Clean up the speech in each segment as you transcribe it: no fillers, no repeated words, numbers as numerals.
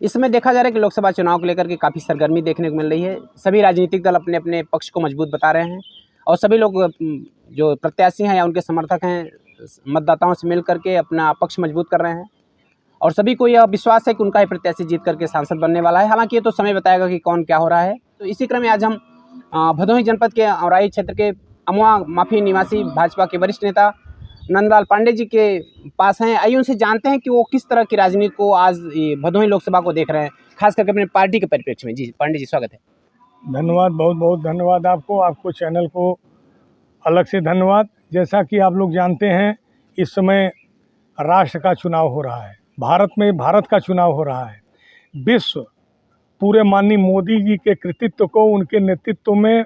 इस समय देखा जा रहा है कि लोकसभा चुनाव को लेकर के काफ़ी सरगर्मी देखने को मिल रही है। सभी राजनीतिक दल अपने अपने पक्ष को मजबूत बता रहे हैं और सभी लोग जो प्रत्याशी हैं या उनके समर्थक हैं मतदाताओं से मिल करके अपना पक्ष मजबूत कर रहे हैं और सभी को यह विश्वास है कि उनका ही प्रत्याशी जीत करके सांसद बनने वाला है। हालांकि ये तो समय बताएगा कि कौन क्या हो रहा है। तो इसी क्रम में आज हम भदोही जनपद के औराई क्षेत्र के अमवा माफी निवासी भाजपा के वरिष्ठ नेता नंदलाल पांडे जी के पास हैं। आइए उनसे जानते हैं कि वो किस तरह की राजनीति को आज भदोही लोकसभा को देख रहे हैं, खास करके अपने पार्टी के परिप्रेक्ष्य में। जी पांडे जी, स्वागत है। धन्यवाद, बहुत बहुत धन्यवाद आपको चैनल को अलग से धन्यवाद। जैसा कि आप लोग जानते हैं, इस समय राष्ट्र का चुनाव हो रहा है, भारत का चुनाव हो रहा है। विश्व पूरे माननीय मोदी जी के कृतित्व को, उनके नेतृत्व में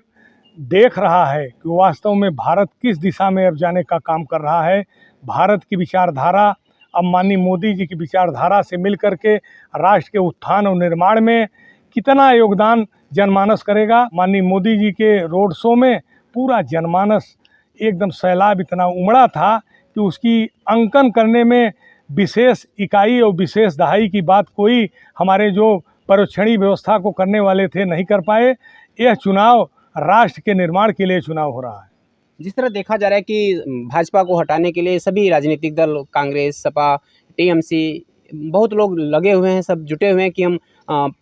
देख रहा है कि वास्तव में भारत किस दिशा में अब जाने का काम कर रहा है। भारत की विचारधारा अब माननीय मोदी जी की विचारधारा से मिल करके राष्ट्र के उत्थान और निर्माण में कितना योगदान जनमानस करेगा। माननीय मोदी जी के रोड शो में पूरा जनमानस एकदम सैलाब इतना उमड़ा था कि उसकी अंकन करने में विशेष इकाई और विशेष दहाई की बात कोई हमारे जो परोक्षणी व्यवस्था को करने वाले थे नहीं कर पाए। यह चुनाव राष्ट्र के निर्माण के लिए चुनाव हो रहा है। जिस तरह देखा जा रहा है कि भाजपा को हटाने के लिए सभी राजनीतिक दल, कांग्रेस, सपा, टीएमसी, बहुत लोग लगे हुए हैं, सब जुटे हुए हैं कि हम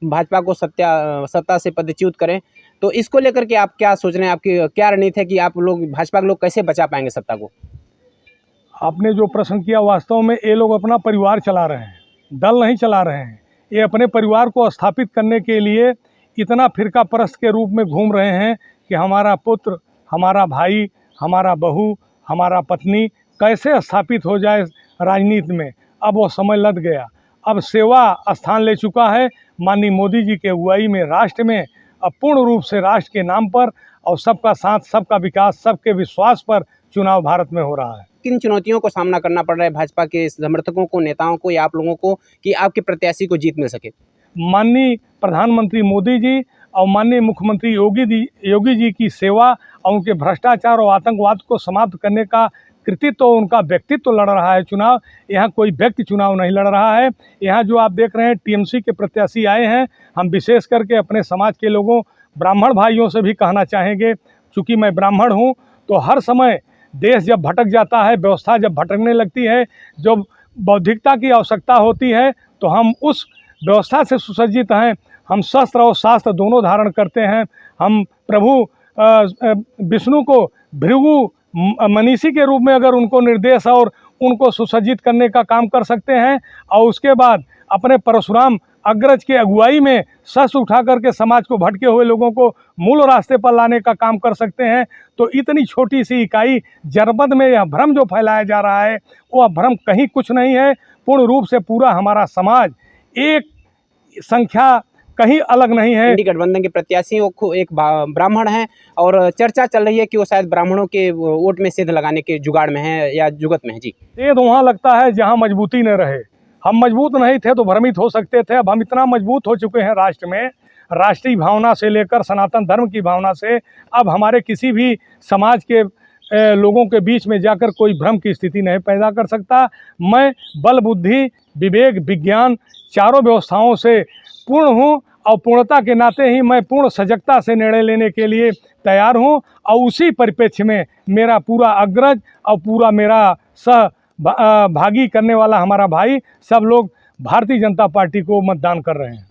भाजपा को सत्ता से पदच्युत करें। तो इसको लेकर के आप क्या सोच रहे हैं, आपकी क्या रणनीति है कि आप लोग भाजपा के लोग कैसे बचा पाएंगे सत्ता को? आपने जो प्रश्न किया, वास्तव में ये लोग अपना परिवार चला रहे हैं, दल नहीं चला रहे हैं। ये अपने परिवार को स्थापित करने के लिए इतना फिरका परस्त के रूप में घूम रहे हैं कि हमारा पुत्र, हमारा भाई, हमारा बहू, हमारा पत्नी कैसे स्थापित हो जाए राजनीति में। अब वो समय लद गया, अब सेवा स्थान ले चुका है माननीय मोदी जी के अगुवाई में राष्ट्र में। अब पूर्ण रूप से राष्ट्र के नाम पर और सबका साथ, सबका विकास, सबके विश्वास पर चुनाव भारत में हो रहा है। किन चुनौतियों को सामना करना पड़ रहा है भाजपा के समर्थकों को, नेताओं को या आप लोगों को कि आपके प्रत्याशी को जीत मिल सके? माननीय प्रधानमंत्री मोदी जी और माननीय मुख्यमंत्री योगी जी की सेवा और उनके भ्रष्टाचार और आतंकवाद को समाप्त करने का कृतित्व और उनका व्यक्तित्व लड़ रहा है चुनाव। यहाँ कोई व्यक्ति चुनाव नहीं लड़ रहा है। यहाँ जो आप देख रहे हैं टीएमसी के प्रत्याशी आए हैं। हम विशेष करके अपने समाज के लोगों, ब्राह्मण भाइयों से भी कहना चाहेंगे, चूँकि मैं ब्राह्मण हूँ, तो हर समय देश जब भटक जाता है, व्यवस्था जब भटकने लगती है, जब बौद्धिकता की आवश्यकता होती है, तो हम उस व्यवस्था से सुसज्जित हैं। हम शस्त्र और शास्त्र दोनों धारण करते हैं। हम प्रभु विष्णु को भृगु मनीषी के रूप में अगर उनको निर्देश और उनको सुसज्जित करने का काम कर सकते हैं और उसके बाद अपने परशुराम अग्रज के अगुवाई में शस्त्र उठा करके समाज को भटके हुए लोगों को मूल रास्ते पर लाने का काम कर सकते हैं, तो इतनी छोटी सी इकाई जनपद में यह भ्रम जो फैलाया जा रहा है, वह भ्रम कहीं कुछ नहीं है। पूर्ण रूप से पूरा हमारा समाज एक संख्या कहीं अलग नहीं है। इंडी गठबंधन के प्रत्याशी वो एक ब्राह्मण हैं और चर्चा चल रही है कि वो शायद ब्राह्मणों के वोट में सेंध लगाने के जुगाड़ में है या जुगत में है। जी, सेंध वहाँ लगता है जहाँ मजबूती न रहे। हम मजबूत नहीं थे तो भ्रमित हो सकते थे। अब हम इतना मजबूत हो चुके हैं राष्ट्र में, राष्ट्रीय भावना से लेकर सनातन धर्म की भावना से, अब हमारे किसी भी समाज के लोगों के बीच में जाकर कोई भ्रम की स्थिति नहीं पैदा कर सकता। मैं बल, बुद्धि, विवेक, विज्ञान चारों व्यवस्थाओं से पूर्ण हूँ और पूर्णता के नाते ही मैं पूर्ण सजगता से निर्णय लेने के लिए तैयार हूँ। और उसी परिप्रेक्ष्य में मेरा पूरा अग्रज और पूरा मेरा भागी करने वाला हमारा भाई, सब लोग भारतीय जनता पार्टी को मतदान कर रहे हैं।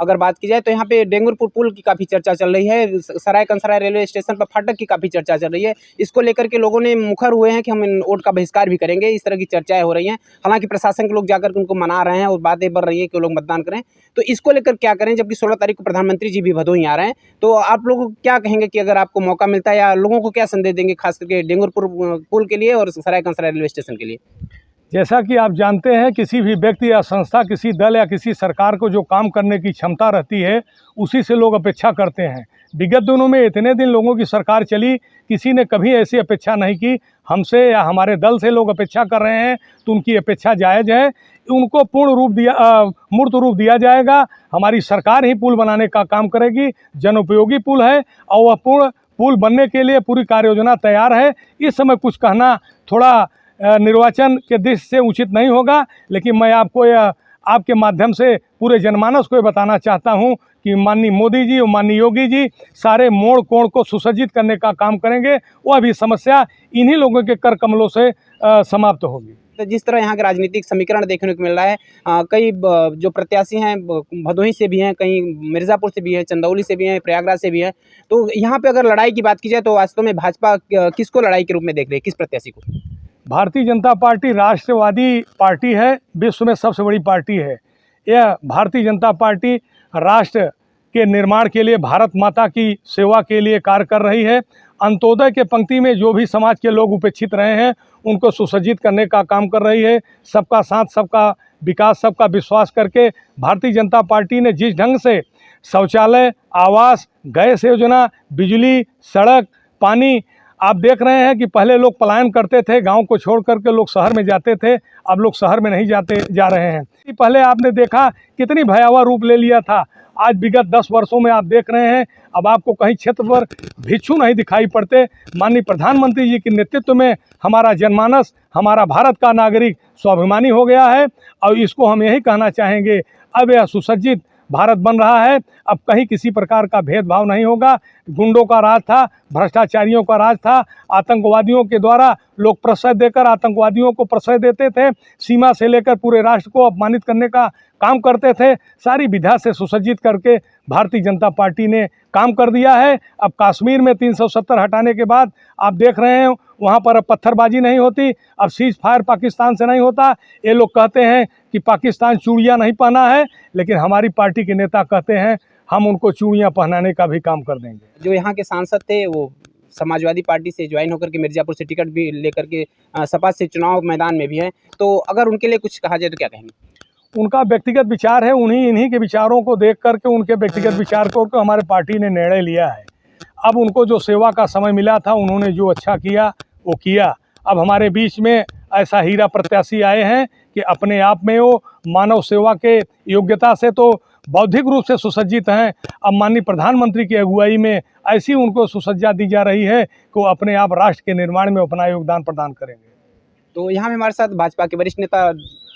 अगर बात की जाए तो यहाँ पे डेंगुरपुर पुल की काफ़ी चर्चा चल रही है, सराय कंसराय रेलवे स्टेशन पर फाटक की काफ़ी चर्चा चल रही है। इसको लेकर के लोगों ने मुखर हुए हैं कि हम वोट का बहिष्कार भी करेंगे, इस तरह की चर्चाएं हो रही हैं। हालांकि प्रशासन के लोग जाकर के उनको मना रहे हैं और बातें बढ़ रही है कि वो लोग मतदान करें। तो इसको लेकर क्या करें, जबकि 16 तारीख को प्रधानमंत्री जी भी भदोही आ रहे हैं, तो आप लोग क्या कहेंगे कि अगर आपको मौका मिलता है या लोगों को क्या संदेश देंगे, खास करके डेंगुरपुर पुल के लिए और सराय कंसराय रेलवे स्टेशन के लिए? जैसा कि आप जानते हैं, किसी भी व्यक्ति या संस्था, किसी दल या किसी सरकार को जो काम करने की क्षमता रहती है, उसी से लोग अपेक्षा करते हैं। विगत दिनों में इतने दिन लोगों की सरकार चली, किसी ने कभी ऐसी अपेक्षा नहीं की हमसे या हमारे दल से। लोग अपेक्षा कर रहे हैं तो उनकी अपेक्षा जायज़ है। उनको मूर्त रूप दिया जाएगा। हमारी सरकार ही पुल बनाने का काम करेगी। जनोपयोगी पुल है और वह पुल बनने के लिए पूरी कार्य योजना तैयार है। इस समय कुछ कहना थोड़ा निर्वाचन के दृष्टि से उचित नहीं होगा, लेकिन मैं आपको यह आपके माध्यम से पूरे जनमानस को ये बताना चाहता हूं कि माननीय मोदी जी और माननीय योगी जी सारे मोड़ कोण को सुसज्जित करने का काम करेंगे। वह भी समस्या इन्हीं लोगों के कर कमलों से समाप्त होगी। तो जिस तरह यहाँ के राजनीतिक समीकरण देखने को मिल रहा है, कई जो प्रत्याशी हैं भदोही से भी हैं, कहीं मिर्ज़ापुर से भी है, चंदौली से भी हैं, प्रयागराज से भी हैं। तो यहाँ पे अगर लड़ाई की बात की जाए तो वास्तव में भाजपा किसको लड़ाई के रूप में देख रही है, किस प्रत्याशी को? भारतीय जनता पार्टी राष्ट्रवादी पार्टी है, विश्व में सबसे बड़ी पार्टी है। यह भारतीय जनता पार्टी राष्ट्र के निर्माण के लिए, भारत माता की सेवा के लिए कार्य कर रही है। अंत्योदय के पंक्ति में जो भी समाज के लोग उपेक्षित रहे हैं उनको सुसज्जित करने का काम कर रही है। सबका साथ, सबका विकास, सबका विश्वास करके भारतीय जनता पार्टी ने जिस ढंग से शौचालय, आवास, गैस योजना, बिजली, सड़क, पानी, आप देख रहे हैं कि पहले लोग पलायन करते थे, गांव को छोड़ करके लोग शहर में जाते थे, अब लोग शहर में नहीं जा रहे हैं। पहले आपने देखा कितनी भयावह रूप ले लिया था, आज विगत 10 वर्षों में आप देख रहे हैं अब आपको कहीं क्षेत्र पर भिक्षु नहीं दिखाई पड़ते। माननीय प्रधानमंत्री जी के नेतृत्व में हमारा जनमानस, हमारा भारत का नागरिक स्वाभिमानी हो गया है और इसको हम यही कहना चाहेंगे, अब यह सुसज्जित भारत बन रहा है। अब कहीं किसी प्रकार का भेदभाव नहीं होगा। गुंडों का राज था, भ्रष्टाचारियों का राज था, आतंकवादियों के द्वारा लोग प्रश्रय देकर आतंकवादियों को प्रश्रय देते थे, सीमा से लेकर पूरे राष्ट्र को अपमानित करने का काम करते थे। सारी विधा से सुसज्जित करके भारतीय जनता पार्टी ने काम कर दिया है। अब कश्मीर में 370 हटाने के बाद आप देख रहे हैं वहाँ पर अब पत्थरबाजी नहीं होती, अब सीज फायर पाकिस्तान से नहीं होता। ये लोग कहते हैं कि पाकिस्तान चूड़ियाँ नहीं पहना है, लेकिन हमारी पार्टी के नेता कहते हैं हम उनको चूड़ियाँ पहनाने का भी काम कर देंगे। जो यहाँ के सांसद थे वो समाजवादी पार्टी से ज्वाइन होकर के मिर्ज़ापुर से टिकट भी लेकर के सपा से चुनाव मैदान में भी हैं, तो अगर उनके लिए कुछ कहा जाए तो क्या कहेंगे? उनका व्यक्तिगत विचार है, इन्हीं के विचारों को देख करके, उनके व्यक्तिगत विचार को हमारे पार्टी ने निर्णय लिया है। अब उनको जो सेवा का समय मिला था, उन्होंने जो अच्छा किया वो किया। अब हमारे बीच में ऐसा हीरा प्रत्याशी आए हैं कि अपने आप में वो मानव सेवा के योग्यता से तो बौद्धिक रूप से सुसज्जित हैं। अब माननीय प्रधानमंत्री की अगुवाई में ऐसी उनको सुसज्जा दी जा रही है कि वो अपने आप राष्ट्र के निर्माण में अपना योगदान प्रदान करेंगे। तो यहाँ में हमारे साथ भाजपा के वरिष्ठ नेता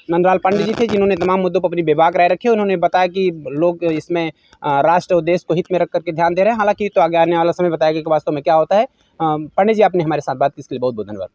नंदलाल पांडे जी थे, जिन्होंने तमाम मुद्दों पर अपनी बेबाक राय रखी। उन्होंने बताया कि लोग इसमें राष्ट्र और देश को हित में रख करके ध्यान दे रहे हैं। हालांकि तो आगे आने वाला समय बताएगा कि वास्तव में क्या होता है। पांडे जी, आपने हमारे साथ बात की, इसके लिए बहुत बहुत धन्यवाद।